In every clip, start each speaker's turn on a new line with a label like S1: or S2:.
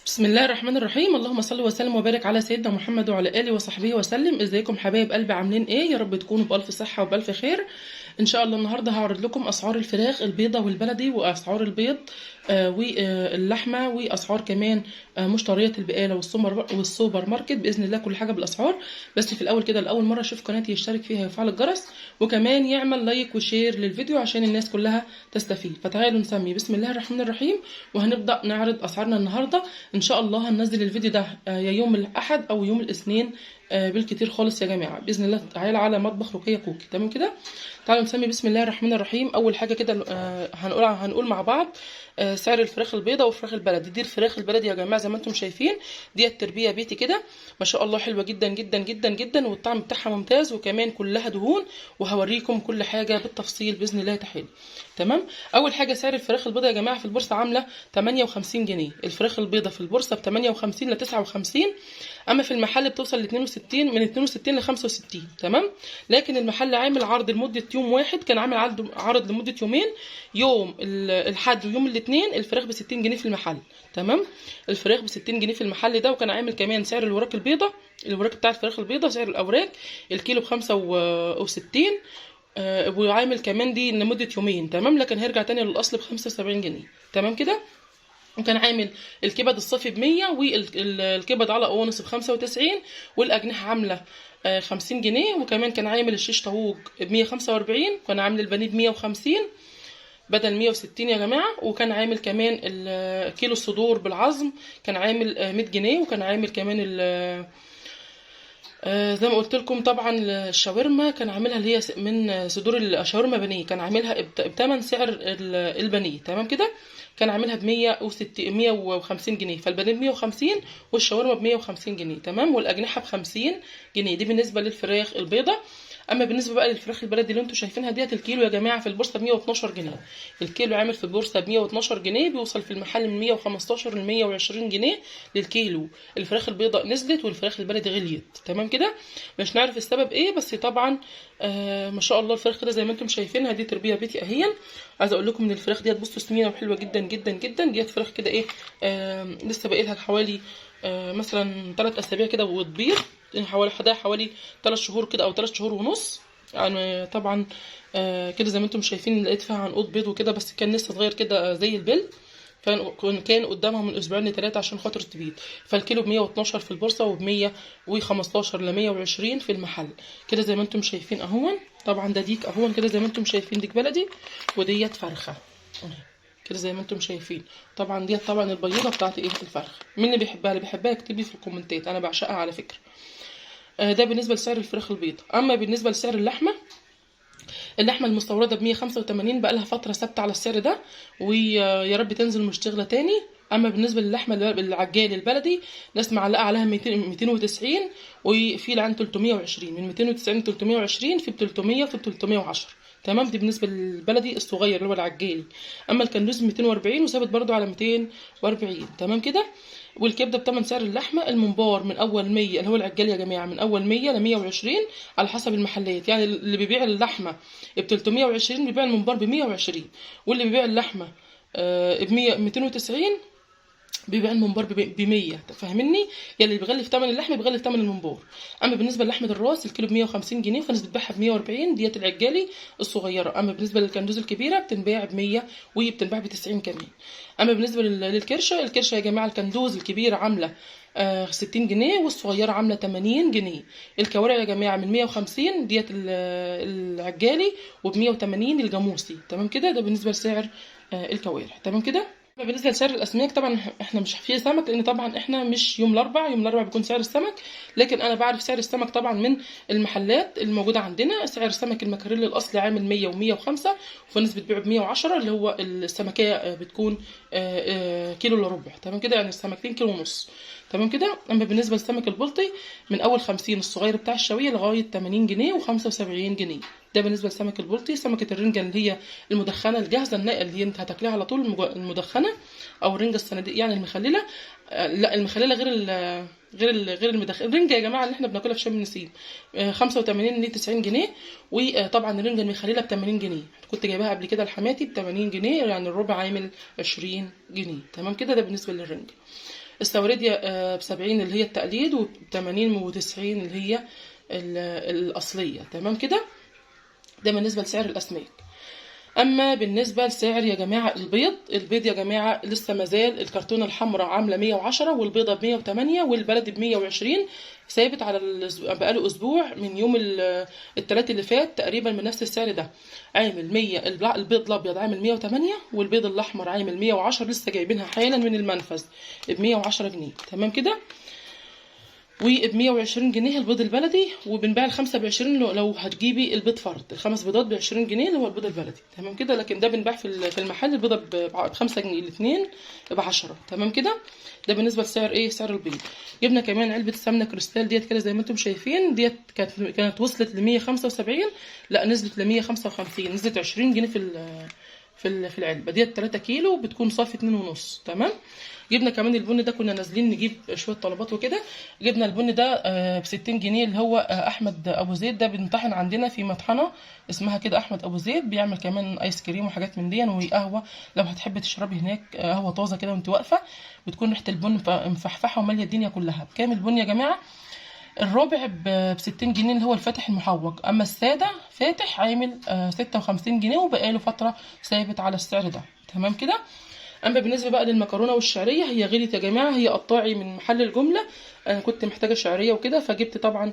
S1: بسم الله الرحمن الرحيم. اللهم صل وسلم وبارك على سيدنا محمد وعلى اله وصحبه وسلم. ازيكم حبايب قلبي، عاملين ايه؟ يا رب تكونوا بالف صحه وبالف خير ان شاء الله. النهارده هعرض لكم اسعار الفراخ البيضه والبلدي، واسعار البيض واللحمه، واسعار كمان مشتريات البقاله والسوبر ماركت باذن الله. كل حاجه بالاسعار. بس في الاول كده، لاول مره يشوف قناتي يشترك فيها ويفعل الجرس، وكمان يعمل لايك وشير للفيديو عشان الناس كلها تستفيد. فتعالوا نسمي بسم الله الرحمن الرحيم وهنبدا نعرض اسعارنا النهارده ان شاء الله. هننزل الفيديو ده يا يوم الاحد او يوم الاثنين بالكتير خالص يا جماعه باذن الله تعالى، على مطبخ رقيه كوكي. تمام كده، تعالوا نسمي بسم الله الرحمن الرحيم. اول حاجه كده هنقول مع بعض سعر الفراخ البيضه والفراخ البلدي. دي الفراخ البلدي يا جماعه زي ما انتم شايفين، دي التربيه بيتي كده ما شاء الله، حلوه جدا جدا جدا جدا، والطعم بتاعها ممتاز، وكمان كلها دهون، وهوريكم كل حاجه بالتفصيل باذن الله تعالى. تمام. اول حاجه سعر الفراخ البيضه يا جماعه في البورصه عامله 58 جنيه. الفراخ البيضه في البورصه ب 58 ل 59، اما في المحل بتوصل ل 62، من 62 ل 65. تمام. لكن المحل عامل عرض لمده يوم واحد، كان عامل عرض لمده يومين، يوم الاحد ويوم الاثنين الفراخ ب 60 جنيه في المحل. تمام. الفراخ ب 60 جنيه في المحل ده، وكان عامل كمان سعر الوراك البيضه، الوراك بتاع الفراخ البيضه، سعر الاوراق الكيلو ب 65، وعامل كمان دي لمده يومين. تمام. لكن هيرجع تاني للاصل ب 75 جنيه. تمام كده. وكان عامل الكبد الصافي ب 100، والكبد على قوانص ب 95، والاجنحه عامله 50 جنيه. وكمان كان عامل الشيش طاووق ب 145، وكان عامل البانيه ب 150 بدل 160 يا جماعه. وكان عامل كمان كيلو الصدور بالعظم كان عامل 100 جنيه. وكان عامل كمان زي ما قلت لكم طبعا الشاورما كان عاملها اللي هي من صدور الشاورما بانيه، كان عاملها بثمن سعر البانيه. تمام كده. كان عاملها ب 150 جنيه، فالبانيه ب 150 والشاورما ب 150 جنيه. تمام. والاجنحه ب 50 جنيه. دي بالنسبه للفراخ البيضه. اما بالنسبه بقى للفراخ البلدي اللي انتم شايفينها ديت، الكيلو يا جماعه في البورصه ب 112 جنيه. الكيلو عامل في البورصه ب 112 جنيه، بيوصل في المحل من 115 ل 120 جنيه للكيلو. الفراخ البيضاء نزلت والفراخ البلدي غليت. تمام كده. مش نعرف السبب ايه، بس طبعا ما شاء الله الفراخ كده زي ما انتم شايفينها، دي تربيه بيتي اهي. عايزه اقول لكم ان الفراخ ديت بصوا سمينه وحلوه جدا جدا جدا. ديت فراخ كده ايه، لسه باقي لها حوالي مثلا 3 اسابيع كده وتبيض، حوالي 3 شهور كده او 3 شهور ونص يعني. طبعا كده زي ما انتم شايفين لقيت فيها عنقود بيض وكده، بس كان لسه صغير كده زي البل، كان قدامها من اسبوعين ل3 عشان خاطر تبيض. فالكيلو ب 112 في البورصه، وب 115 ل 120 في المحل كده زي ما انتم شايفين اهون. طبعا ده ديك اهون كده زي ما انتم شايفين، ديك بلدي، وديت فرخه كده زي ما انتم شايفين. طبعا ديت طبعا البيضه بتاعت ايه الفرخ. مين اللي بيحبها؟ اللي بيحبها اكتبي في الكومنتات، انا بعشقها على فكره. ده بالنسبه لسعر الفراخ البيض. اما بالنسبه لسعر اللحمه المستورده ب 185، بقى لها فتره ثابته على السعر ده، ويا رب تنزل مش تغلى تاني. اما بالنسبه للحمه العجال البلدي، ناس معلقه عليها 290، وفي العن 320، من 290 ل 320، في ب 300 وفي ب 310. تمام. دي بالنسبه للبلدي الصغير اللي هو العجالي. اما الكندوز 240 وثابت برده على 240. تمام كده. والكبده بتمن سعر اللحمه الممبار من اول 100، اللي هو العجال يا جماعه، من اول 100 ل 120 على حسب المحلات. يعني اللي بيبيع اللحمه ب 320 بيبيع الممبار ب 120، واللي بيبيع اللحمه ب 290 بيبيع الممبار ب 100. فاهمني؟ يعني اللي بيغلي في ثمن اللحمه بيغلي في ثمن الممبار. اما بالنسبه للحمه الراس الكيلو ب 150 جنيه، فالناس بتبيعها ب 140، ديت العجالي الصغيره. اما بالنسبه للكندوز الكبيره بتنباع ب 100 وبتنباع ب 90 كمان. اما بالنسبه للكرشه يا جماعه، الكندوز الكبيره عامله 60 جنيه، والصغيره عامله 80 جنيه. الكوارع يا جماعه من 150 ديت العجالي، وب 180 الجاموسي. تمام كده. ده بالنسبه لسعر الكوارع. تمام كده. بالنسبه لسعر الاسماك، طبعا احنا مش في سمك، لان طبعا احنا مش يوم الاربعاء، يوم الاربعاء بيكون سعر السمك. لكن انا بعرف سعر السمك طبعا من المحلات الموجوده عندنا. سعر سمك المكاريل الاصلي عامل 100 و105، وفي ناس بتبيعه ب 110، اللي هو السمكيه بتكون كيلو الا ربع. تمام كده. يعني السمكتين كيلو ونص. تمام كده. اما بالنسبه للسمك البلطي من اول 50 الصغير بتاع الشويه لغايه 80 جنيه و75 جنيه. ده بالنسبه لسمك البلطي. سمكه الرنجه اللي هي المدخنه الجاهزه اللي انت هتاكليها على طول، المدخنه او الرنجه الصناديق يعني المخلله. لا المخلله غير المدخنه. الرنجه يا جماعه اللي احنا بناكلها في شم النسيم 85 ل 90 جنيه. وطبعا الرنجه المخلله ب 80 جنيه. كنت جايباها قبل كده لحماتي ب 80 جنيه، يعني الربع عامل 20 جنيه. تمام كده. ده بالنسبه للرنجه. السواريديا ب70 اللي هي التقليد، وب80 و90 اللي هي الأصلية. تمام كده، ده بالنسبة لسعر الأسماك. اما بالنسبه لسعر يا جماعه البيض يا جماعه لسه مازال الكرتونه الحمراء عامله 110، والبيضه ب 108، والبلدي ب 120، ثابت على بقاله اسبوع من يوم الثلاث اللي فات تقريبا من نفس السعر ده، عامل 100. البيض الابيض عامل 108، والبيض الاحمر عامل 110، لسه جايبينها حالا من المنفذ ب 110 جنيه. تمام كده، وب 120 جنيه البيض البلدي، وبنبيع الخمسه ب 20 لو هتجيبي البيض فرد، الخمس بيضات ب 20 جنيه اللي هو البيض البلدي. تمام كده، لكن ده بنباع في المحل البيضه ب 5 جنيه، الاثنين ب 10. تمام كده، ده بالنسبه لسعر ايه، سعر البيض. جبنا كمان علبه السمنه كريستال ديت كده زي ما انتم شايفين، ديت كانت وصلت ل 175، لا نزلت ل 155، نزلت 20 جنيه في العلبه ديت 3 كيلو، بتكون صافي 2.5. تمام. جبنا كمان البن ده، كنا نازلين نجيب شويه طلبات وكده، جبنا البن ده ب 60 جنيه اللي هو احمد ابو زيد، ده بنطحن عندنا في مطحنه اسمها كده احمد ابو زيد، بيعمل كمان ايس كريم وحاجات من دي، وقهوه لو هتحبي تشربي هناك قهوه طازه كده وانت واقفه، بتكون ريحه البن مفحفحه وماليه الدنيا كلها. بكام البن يا جماعه؟ الربع ب 60 جنيه اللي هو الفاتح المحوج، اما الساده فاتح عامل 56 جنيه، وبقاله فتره ثابت على السعر ده. تمام كده. اما بالنسبه بقى للمكرونه والشعريه، هي غليت يا جماعه، هي قطاعي من محل الجمله، انا كنت محتاجه شعريه وكده، فجبت طبعا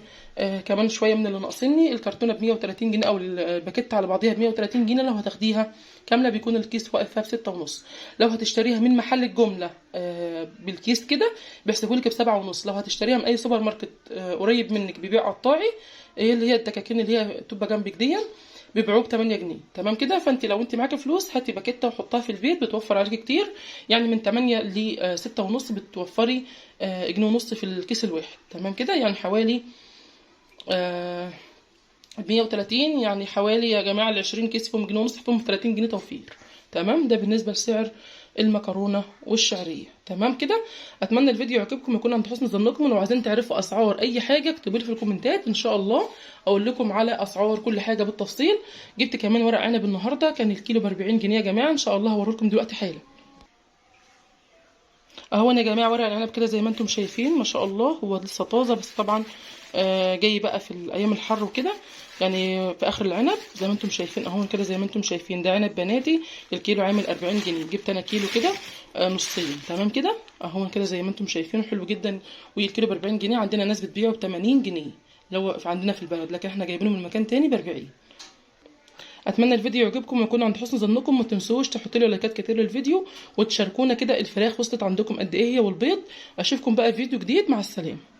S1: كمان شويه من اللي ناقصني. الكرتونه ب 130 جنيه او الباكيت على بعضيها ب 130 جنيه، لو هتاخديها كامله بيكون الكيس واقف فيها ب 6.5. لو هتشتريها من محل الجمله بالكيس كده بيحسبوا لك ب 7.5. لو هتشتريها من اي سوبر ماركت قريب منك بيبيع قطاعي، اللي هي الدكاكين اللي هي تبقى جنبك دي، بيبيعوه ب 8 جنيه. تمام كده، فانت لو انت معاكي فلوس هاتي باكيته وحطها في البيت، بتوفر عليكي كتير، يعني من 8 ل 6.5 بتوفري جنيه ونص في الكيس الواحد. تمام كده، يعني حوالي 130، يعني حوالي يا جماعه ال 20 كيس فيهم جنيه ونص، فيهم 30 جنيه توفير. تمام، ده بالنسبه لسعر المكرونه والشعريه. تمام كده، اتمنى الفيديو يعجبكم، يكون عند حسن ظنكم. ولو عايزين تعرفوا اسعار اي حاجه اكتبوا لي في الكومنتات، ان شاء الله اقول لكم على اسعار كل حاجه بالتفصيل. جبت كمان ورق عنب النهارده، كان الكيلو ب 40 جنيه يا جماعه، ان شاء الله هوريكم دلوقتي حالا. اهو يا جماعه ورق العنب كده زي ما انتم شايفين، ما شاء الله هو لسه طازه، بس طبعا جاي بقى في الايام الحر وكده، يعني في اخر العنب زي ما انتم شايفين اهو كده زي ما انتم شايفين، ده عنب بناتي الكيلو عامل 40 جنيه، جبت انا كيلو كده نصين. تمام كده، اهو كده زي ما انتم شايفين، حلو جدا، والكيلو ب 40 جنيه. عندنا ناس بتبيعه ب 80 جنيه لو عندنا في البلد، لكن احنا جايبينه من مكان تاني ب 40. اتمنى الفيديو يعجبكم ويكون عند حسن ظنكم، ما تنسوش تحطوا لي لايكات كتير للفيديو، وتشاركونا كده الفراخ وصلت عندكم قد ايه هي والبيض. اشوفكم بقى في فيديو جديد، مع السلامه.